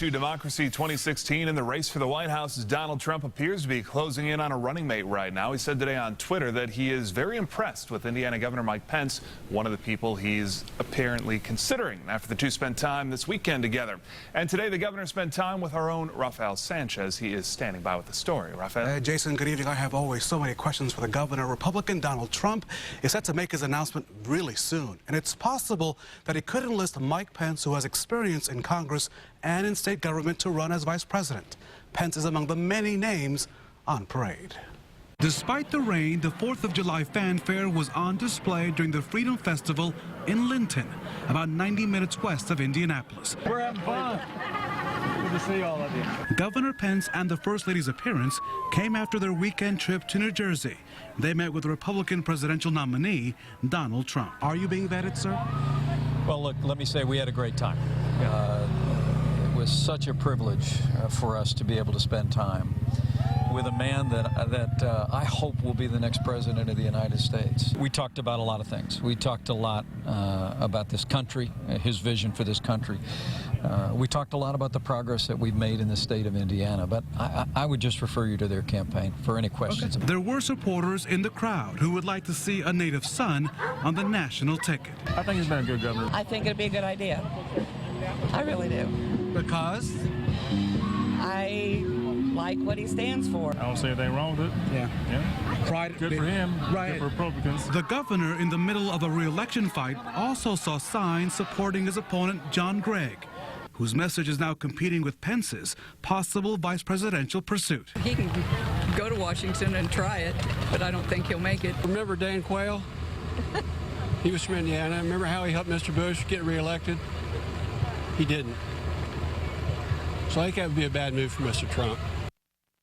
to Democracy 2016. In the race for the White House, Donald Trump appears to be closing in on a running mate right now. He said today on Twitter that he is very impressed with Indiana Governor Mike Pence, one of the people he's apparently considering after the two spent time this weekend together. And today the governor spent time with our own Rafael Sanchez. He is standing by with the story. Rafael? Jason, good evening. I have always so many questions for the governor. Republican Donald Trump is set to make his announcement really soon. And it's possible that he could enlist Mike Pence, who has experience in Congress and in state government, to run as vice president. Pence is among the many names on parade. Despite the rain, the 4th of July fanfare was on display during the Freedom Festival in Linton, about 90 minutes west of Indianapolis. We're having fun. Good to see all of you. Governor Pence and the First Lady's appearance came after their weekend trip to New Jersey. They met with the Republican presidential nominee, Donald Trump. Are you being vetted, sir? Well, look, let me say we had a great time. It was such a privilege for us to be able to spend time with a man that I hope will be the next president of the United States. We talked about a lot of things. We talked a lot about this country, his vision for this country. We talked a lot about the progress that we've made in the state of Indiana, but I would just refer you to their campaign for any questions. Okay. There were supporters in the crowd who would like to see a native son on the national ticket. I think he's been a good governor. I think it'd be a good idea. I really do. Because? I like what he stands for. I don't see anything wrong with it. Yeah. Pride. Good for him. Right. Good for Republicans. The governor, in the middle of a re-election fight, also saw signs supporting his opponent, John Gregg, whose message is now competing with Pence's possible vice presidential pursuit. He can go to Washington and try it, but I don't think he'll make it. Remember Dan Quayle? He was from Indiana. Remember how he helped Mr. Bush get reelected? He didn't. So I think that would be a bad move for Mr. Trump.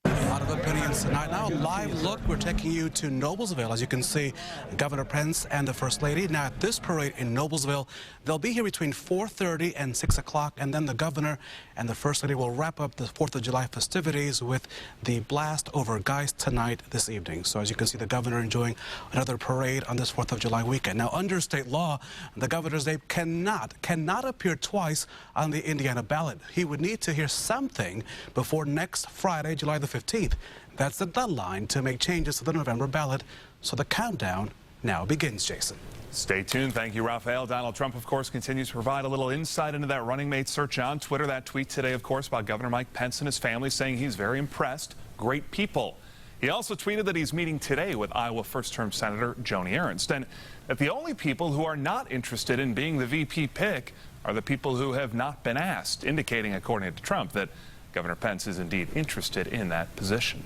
A lot of opinions tonight. Now, a live look. We're taking you to Noblesville. As you can see, Governor Pence and the First Lady. Now, at this parade in Noblesville, they'll be here between 4:30 and 6 o'clock, and then the governor and the First Lady will wrap up the 4th of July festivities with the blast over Geist tonight this evening. So, as you can see, the governor enjoying another parade on this 4th of July weekend. Now, under state law, the governor's name cannot appear twice on the Indiana ballot. He would need to hear something before next Friday, July the 15th. That's the deadline to make changes to the November ballot. So the countdown now begins, Jason. Stay tuned. Thank you, Rafael. Donald Trump, of course, continues to provide a little insight into that running mate search on Twitter. That tweet today, of course, about Governor Mike Pence and his family, saying he's very impressed. Great people. He also tweeted that he's meeting today with Iowa first-term Senator Joni Ernst, and that the only people who are not interested in being the VP pick are the people who have not been asked, indicating, according to Trump, that Governor Pence is indeed interested in that position.